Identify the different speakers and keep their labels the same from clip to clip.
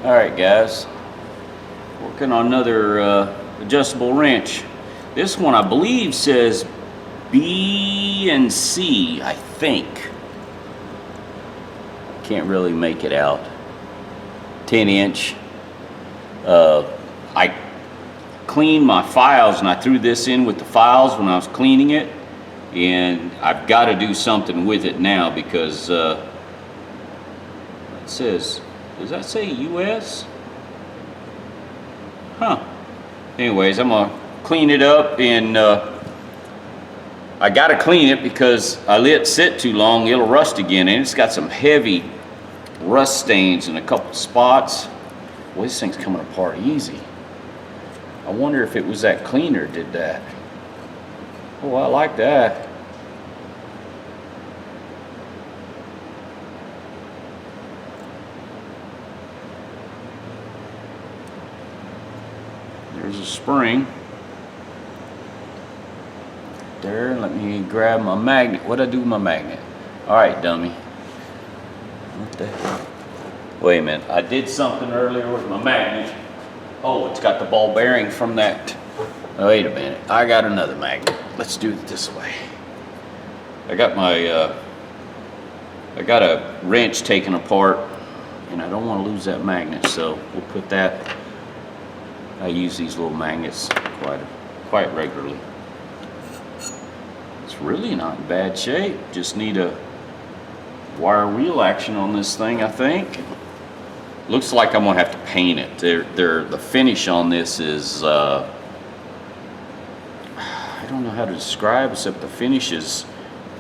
Speaker 1: Alright guys, working on another adjustable wrench. This one I believe says B and C, I think. Can't really make it out. 10-inch. I cleaned my files and I threw this in with the files when I was cleaning it, and I've got to do something with it now because it says, does that say US? Huh. Anyways, I'm gonna clean it up, and I gotta clean it because I let it sit too long, it'll rust again, and it's got some heavy rust stains in a couple spots. Boy, this thing's coming apart easy. I wonder if it was that cleaner did that. Oh, I like that. There's a spring. There, let me grab my magnet. What'd I do with my magnet? Alright, dummy. What the hell? Wait a minute, I did something earlier with my magnet. Oh, it's got the ball bearing from that. Oh, wait a minute, I got another magnet. Let's do it this way. I got my, I got a wrench taken apart, and I don't want to lose that magnet, so we'll put that. I use these little magnets quite regularly. It's really not in bad shape. Just need a wire wheel action on this thing, I think. Looks like I'm gonna have to paint it. The finish on this is I don't know how to describe, except the finish is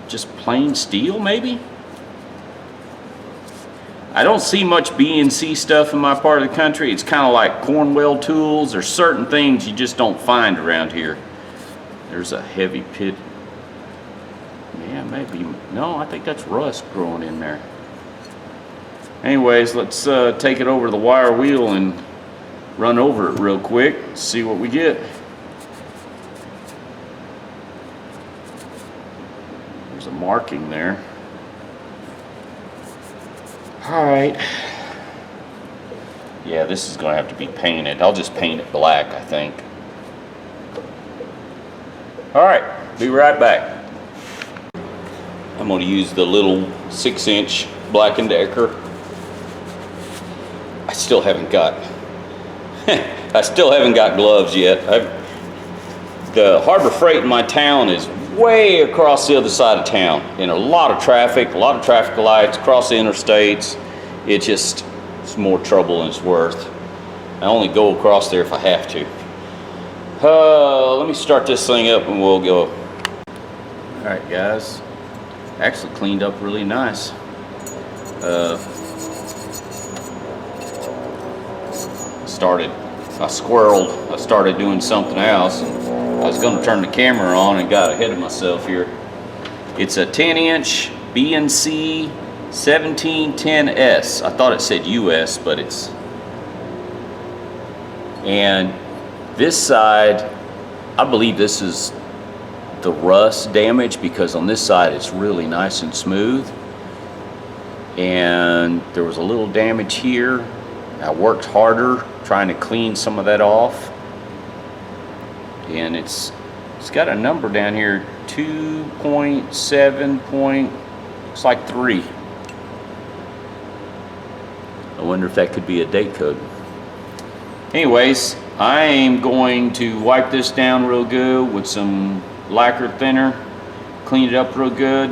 Speaker 1: just plain steel, maybe. I don't see much B and C stuff in my part of the country. It's kind of like Cornwell tools. There's certain things you just don't find around here. There's a heavy pit. Yeah, maybe. No, I think that's rust growing in there. Anyways, let's take it over to the wire wheel and run over it real quick, see what we get. There's a marking there. Alright. Yeah, this is going to have to be painted. I'll just paint it black, I think. Alright, be right back. I'm going to use the little 6-inch Black & Decker. I still haven't got gloves yet. The Harbor Freight in my town is way across the other side of town, and a lot of traffic lights across the interstates. It's more trouble than it's worth. I only go across there if I have to. Let me start this thing up and we'll go. All right, guys. Actually cleaned up really nice. I started doing something else, and I was going to turn the camera on and got ahead of myself here. It's a 10-inch B&C 1710S. I thought it said US, but it's... And this side, I believe this is the rust damage, because on this side it's really nice and smooth. And there was a little damage here. I worked harder trying to clean some of that off, and it's got a number down here, 2.7 looks like 3. I wonder if that could be a date code. Anyways, I'm going to wipe this down real good with some lacquer thinner, clean it up real good,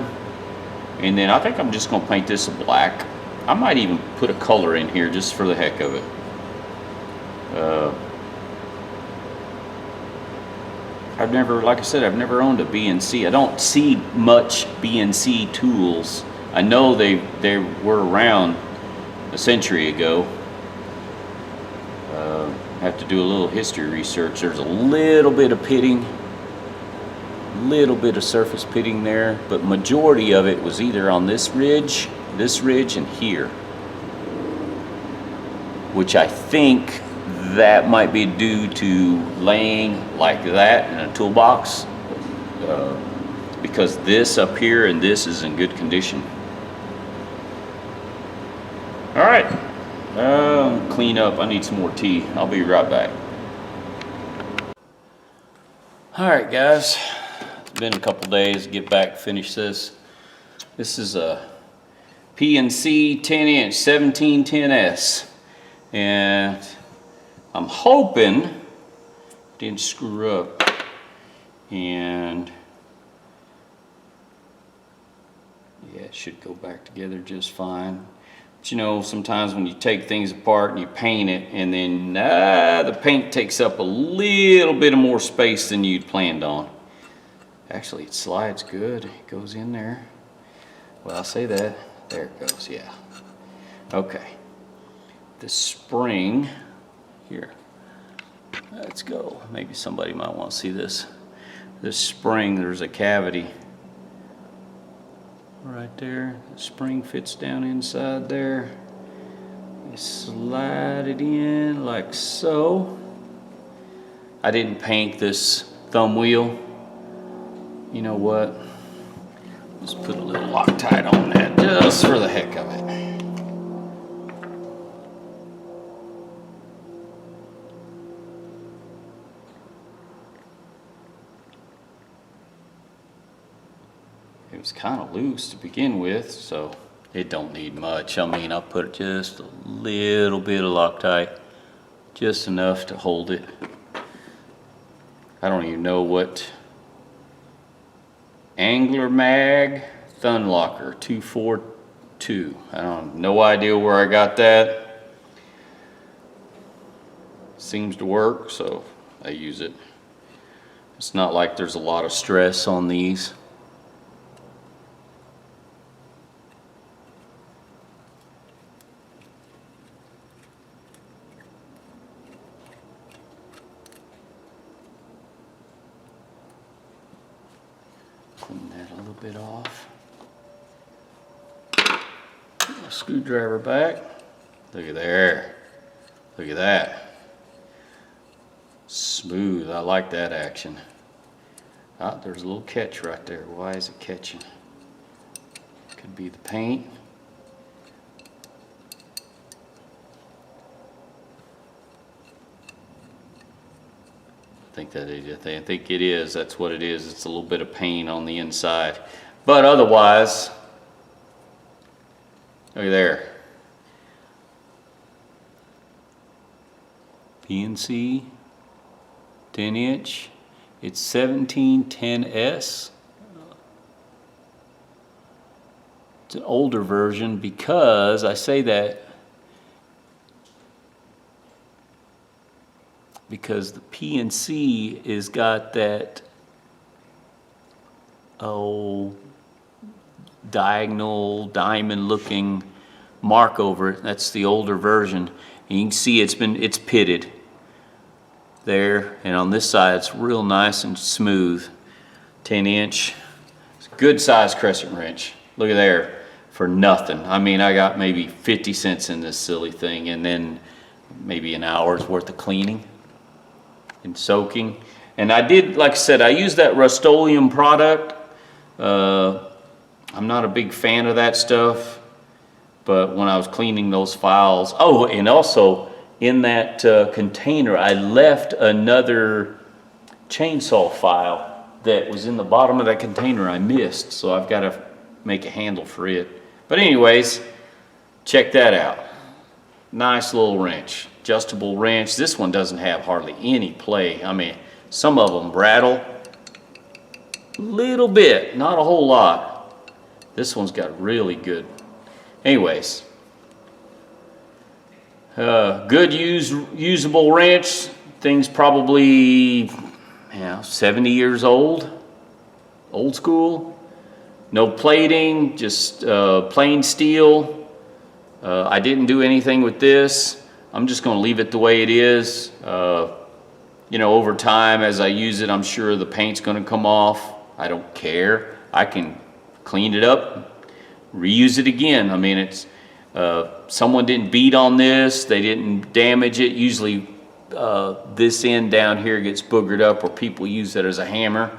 Speaker 1: and then I think I'm just going to paint this black. I might even put a color in here just for the heck of it. Like I said, I've never owned a B&C. I don't see much B&C tools. I know they were around a century ago. Have to do a little history research. There's a little bit of pitting, little bit of surface pitting there, but majority of it was either on this ridge, and here, which I think that might be due to laying like that in a toolbox, because this up here and this is in good condition. All right, Clean up. I need some more tea. I'll be right back. All right, guys. It's been a couple days to get back, finish this. This is a PNC 10-inch 1710S. And I'm hoping didn't screw up. And yeah, it should go back together just fine. But you know, sometimes when you take things apart and you paint it, and then the paint takes up a little bit of more space than you'd planned on. Actually, it slides good. It goes in there. Well, I'll say that. There it goes, yeah. Okay. The spring here. Let's go. Maybe somebody might want to see this. This spring, there's a cavity right there. The spring fits down inside there. You slide it in like so. I didn't paint this thumb wheel. You know what? Let's put a little Loctite on that just for the heck of it. It was kind of loose to begin with, so it don't need much. I mean, I'll put just a little bit of Loctite, just enough to hold it. I don't even know what Angler Mag Thun Locker 242. I don't no idea where I got that. Seems to work, so I use it. It's not like there's a lot of stress on these. Clean that a little bit off. Screwdriver back. Look at there. Look at that. Smooth. I like that action. Ah, there's a little catch right there. Why is it catching? Could be the paint. I think it is. That's what it is. It's a little bit of paint on the inside. But otherwise, look at there. PNC 10-inch. It's 1710S. It's an older version because I say that because the PNC is got that diagonal diamond looking mark over it. That's the older version. And you can see it's pitted there, and on this side it's real nice and smooth. 10-inch. It's a good size crescent wrench. Look at there, for nothing. I mean, I got maybe 50 cents in this silly thing, and then maybe an hour's worth of cleaning and soaking. And I did, like I said, I used that Rust-Oleum product. I'm not a big fan of that stuff, but when I was cleaning those files, oh, and also in that container, I left another chainsaw file that was in the bottom of that container I missed, so I've got to make a handle for it. But anyways, check that out. Nice little wrench, adjustable wrench. This one doesn't have hardly any play. I mean, some of them rattle a little bit, not a whole lot. This one's got really good. Anyways, good usable wrench. Thing's probably 70 years old school. No plating, just plain steel. I didn't do anything with this. I'm just going to leave it the way it is. You know, over time as I use it, I'm sure the paint's going to come off. I don't care. I can clean it up, reuse it again. I mean, it's someone didn't beat on this. They didn't damage it. Usually this end down here gets boogered up, or people use it as a hammer.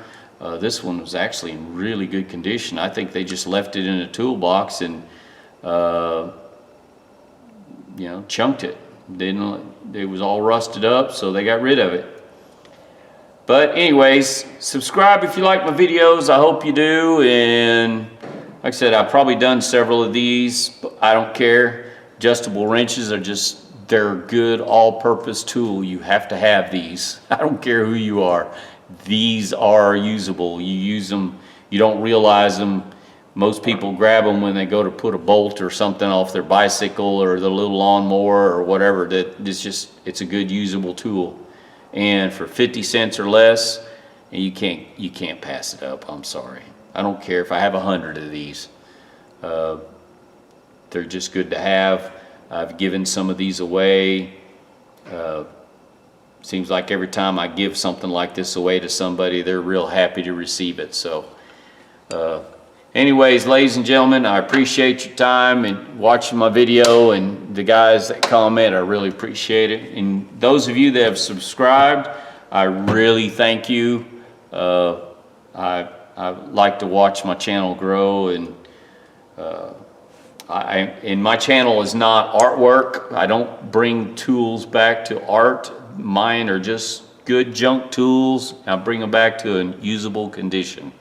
Speaker 1: This one was actually in really good condition. I think they just left it in a toolbox and you know, chunked it. It was all rusted up, so they got rid of it. But anyways, subscribe if you like my videos. I hope you do. And like I said, I've probably done several of these, but I don't care. Adjustable wrenches are just, they're a good all-purpose tool. You have to have these. I don't care who you are. These are usable. You use them, you don't realize them. Most people grab them when they go to put a bolt or something off their bicycle or the little lawnmower or whatever. It's a good usable tool. And for 50 cents or less, you can't pass it up. I'm sorry. I don't care if I have 100 of these. They're just good to have. I've given some of these away. Seems like every time I give something like this away to somebody, they're real happy to receive it. So anyways, ladies and gentlemen, I appreciate your time and watching my video, and the guys that comment, I really appreciate it. And those of you that have subscribed, I really thank you. I like to watch my channel grow, and and my channel is not artwork. I don't bring tools back to art. Mine are just good junk tools. I bring them back to a usable condition.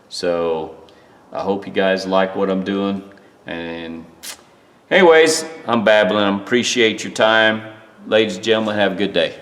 Speaker 1: So I hope you guys like what I'm doing. And anyways, I'm babbling. I appreciate your time. Ladies and gentlemen, have a good day.